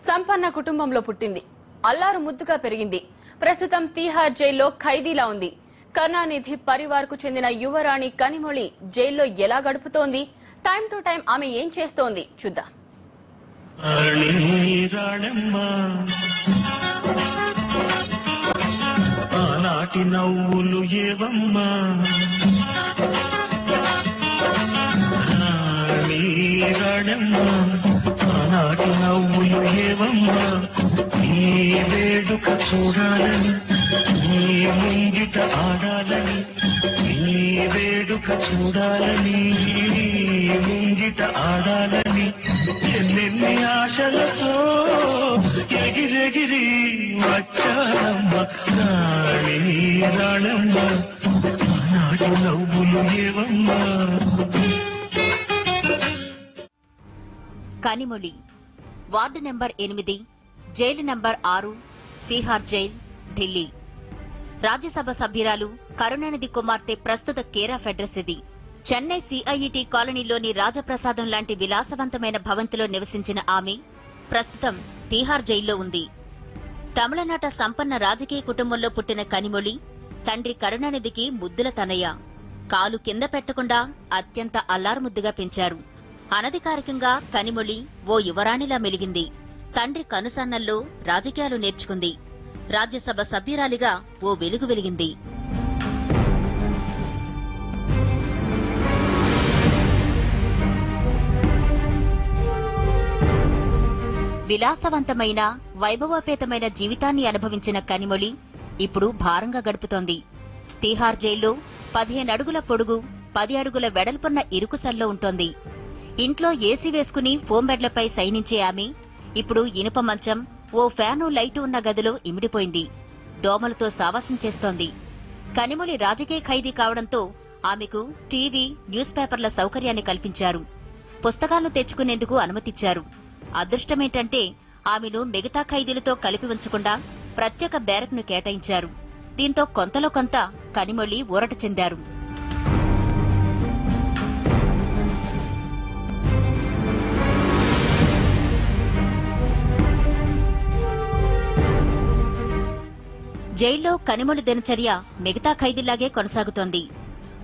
సంపన్న కుటుంబంలో పుట్టింది. అల్లారు ముద్దుగా పెరిగింది. ప్రస్తుతం తీహార్ జైల్లో ఖైదీలా ఉంది. కరుణానిధి పరివార్కు చెందిన యువరాణి కనిమొళి జైల్లో ఎలా గడుపుతోంది? టైం టు టైం ఆమె ఏం చేస్తోంది చూద్దాం. ఆనాటి నవ్వులు ఏవమ్మా, ఆనాటి నవ్వులు ఏవమ్మా, నీ వేడుక చూడాలని, నీ ముంగిట ఆడాలని, నీ వేడుక చూడాలని, నీ ముంగిట ఆడాలని ఎన్నెన్ని ఆశలతో ఎగిరెగిరి వచ్చానమ్మ రాణి రాణమ్మ, ఆనాటి నవ్వులు ఏవమ్మా. Kanimozhi ward number 8, jail number 6, Tihar jail, Delhi. Rajya Sabha సభ్యురాలు కరుణానిధి కుమార్తె ప్రస్తుత కేర్ ఆఫ్ అడ్రస్ ఇది. చెన్నై సిఐఈటి కాలనీలోని రాజప్రసాదం లాంటి విలాసవంతమైన భవంతిలో నివసించిన ఆమె ప్రస్తుతం తీహార్ జైల్లో ఉంది. తమిళనాట సంపన్న రాజకీయ కుటుంబంలో పుట్టిన కనిమొళి తండ్రి కరుణానిధికి ముద్దుల తనయ్య. కాలు కింద పెట్టకుండా అత్యంత అల్లారుముద్దుగా పెంచారు. అనధికారికంగా కనిమొళి ఓ యువరాణిలా మెలిగింది. తండ్రి కనుసన్నల్లో రాజకీయాలు నేర్చుకుంది. రాజ్యసభ సభ్యురాలిగా ఓ వెలుగు వెలిగింది. విలాసవంతమైన వైభవోపేతమైన జీవితాన్ని అనుభవించిన కనిమొళి ఇప్పుడు భారంగా గడుపుతోంది. తీహార్ జైల్లో 15 అడుగుల పొడుగు, 10 అడుగుల వెడల్పున్న ఇరుకుసల్లో ఉంటోంది. ఇంట్లో ఏసీ వేసుకుని ఫోం బెడ్లపై శయనించే ఆమె ఇప్పుడు ఇనుప మంచం, ఓ ఫ్యాను, లైటు ఉన్న గదిలో ఇమిడిపోయింది. దోమలతో సావాసం చేస్తోంది. కనిమొళి రాజకీయ ఖైదీ కావడంతో ఆమెకు టీవీ, న్యూస్ పేపర్ల సౌకర్యాన్ని కల్పించారు. పుస్తకాలను తెచ్చుకునేందుకు అనుమతిచ్చారు. అదృష్టమేంటంటే ఆమెను మిగతా ఖైదీలతో కలిపి ఉంచకుండా ప్రత్యేక బ్యారక్ను కేటాయించారు. దీంతో కొంతలో కొంత కనిమొళి ఊరట చెందారు. జైల్లో కనిమొళి దినచర్య మిగతా ఖైదీలాగే కొనసాగుతోంది.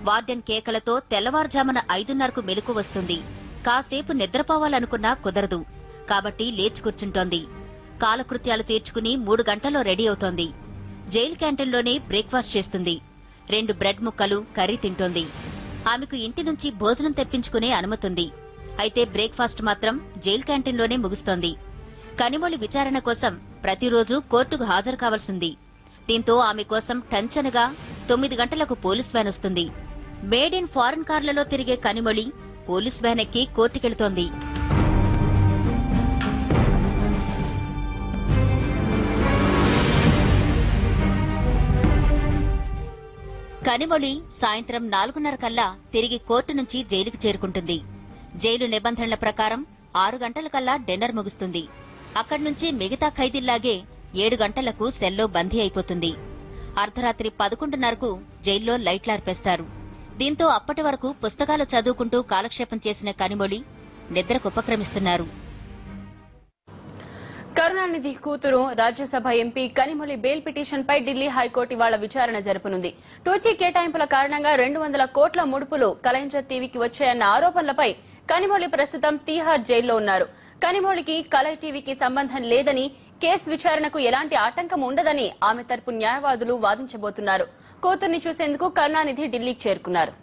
వార్డెన్ కేకలతో తెల్లవారుజామున 5:30కు మెలకు వస్తుంది. కాసేపు నిద్రపోవాలనుకున్నా కుదరదు. కాబట్టి లేచి కూర్చుంటోంది. కాలకృత్యాలు తీర్చుకుని 3 గంటల్లో రెడీ అవుతోంది. జైలు క్యాంటీన్లోనే బ్రేక్ఫాస్ట్ చేస్తుంది. 2 బ్రెడ్ ముక్కలు, కర్రీ తింటోంది. ఆమెకు ఇంటి నుంచి భోజనం తెప్పించుకునే అనుమతుంది. అయితే బ్రేక్ఫాస్ట్ మాత్రం జైలు క్యాంటీన్లోనే ముగుస్తోంది. కనిమొళి విచారణ కోసం ప్రతిరోజు కోర్టుకు హాజరు కావాల్సింది. దీంతో ఆమె కోసం టంచనగా 9 గంటలకు పోలీస్ వ్యాన్ వస్తుంది. మేడ్ ఇన్ ఫారెన్ కార్లలో తిరిగే కనిమొళి పోలీస్ వ్యాన్ ఎక్కి కోర్టుకెళుతోంది. కనిమొళి సాయంత్రం 4:30 కల్లా తిరిగి కోర్టు నుంచి జైలుకు చేరుకుంటుంది. జైలు నిబంధనల ప్రకారం 6 గంటల కల్లా డిన్నర్ ముగుస్తుంది. అక్కడి నుంచి మిగతా ఖైదీల్లాగే 7 గంటలకు సెల్లో బందీ అయిపోతుంది. అర్ధరాత్రి 11:30కు జైల్లో లైట్లార్పేస్తారు. దీంతో అప్పటి వరకు పుస్తకాలు చదువుకుంటూ కాలక్షేపం చేసిన కనిమొళి నిద్రకు ఉపక్రమిస్తున్నారు. కరుణానిధి కూతురు రాజ్యసభ ఎంపీ కనిమొళి బెయిల్ పిటిషన్పై ఢిల్లీ హైకోర్టు ఇవాళ విచారణ జరపనుంది. టూచీ కేటాయింపుల కారణంగా 200 కోట్ల ముడుపులు కలైంజర్ టీవీకి వచ్చాయన్న ఆరోపణలపై కనిమొళి ప్రస్తుతం తీహార్ జైల్లో ఉన్నారు. కనిమొళికి కలై టీవీకి సంబంధం లేదని, కేసు విచారణకు ఎలాంటి ఆటంకం ఉండదని ఆమె తరపు న్యాయవాదులు వాదించబోతున్నారు. కూతుర్ని చూసేందుకు కరుణానిధి ఢిల్లీకి చేరుకున్నారు.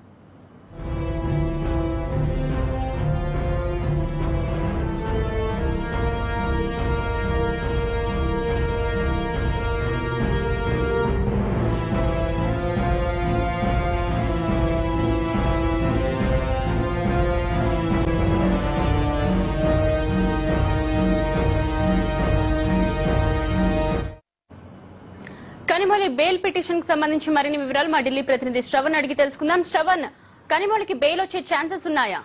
కనిమొళి బెయిల్ పిటిషన్ కు సంబంధించి మరిన్ని వివరాలు మా ఢిల్లీ ప్రతినిధి శ్రవణ్ అడిగి తెలుసుకుందాం. శ్రవణ్, కనిమొళికి బెయిల్ వచ్చే ఛాన్సెస్ ఉన్నాయా?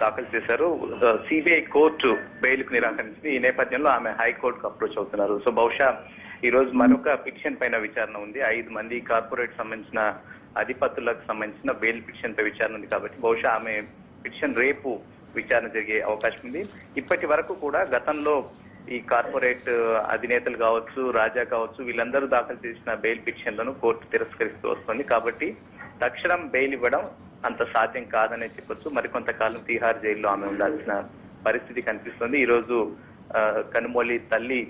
దాఖలు చేశారు. సిబిఐ కోర్టు బెయిల్ కు నిరాకరించింది. ఈ నేపథ్యంలో ఆమె హైకోర్టుకు అప్రోచ్ అవుతున్నారు. సో బహుశా ఈ రోజు మరొక పిటిషన్ పైన విచారణ ఉంది. 5 మంది కార్పొరేట్ సంబంధించిన అధిపతులకు సంబంధించిన బెయిల్ పిటిషన్ పై విచారణ ఉంది కాబట్టి బహుశా ఆమె పిటిషన్ రేపు విచారణ జరిగే అవకాశం ఉంది. ఇప్పటి వరకు కూడా గతంలో ఈ కార్పొరేట్ అధినేతలు కావచ్చు, రాజా కావచ్చు, వీళ్ళందరూ దాఖలు చేసిన బెయిల్ పిటిషన్లను కోర్టు తిరస్కరిస్తూ వస్తుంది. కాబట్టి తక్షణం బెయిల్ ఇవ్వడం అంత సాధ్యం కాదనే చెప్పొచ్చు. మరికొంతకాలం తీహార్ జైల్లో ఆమె ఉండాల్సిన పరిస్థితి కనిపిస్తుంది. ఈ రోజు కనుమొళి తల్లి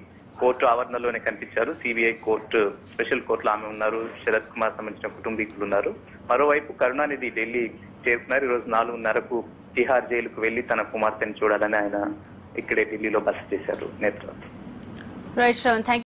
కోర్టు ఆవరణలోనే కనిపించారు. సిబిఐ కోర్టు స్పెషల్ కోర్టులో ఆమె ఉన్నారు. శరత్ కుమార్ సంబంధించిన కుటుంబీకులు ఉన్నారు. మరోవైపు కరుణానిధి ఢిల్లీ చేరుకున్నారు. ఈ రోజు 4:30కు తిహార్ జైలుకు వెళ్లి తన కుమార్తెను చూడాలని ఆయన ఇక్కడే ఢిల్లీలో బస చేశారు. నేత్ర. Right Shravan, thank you.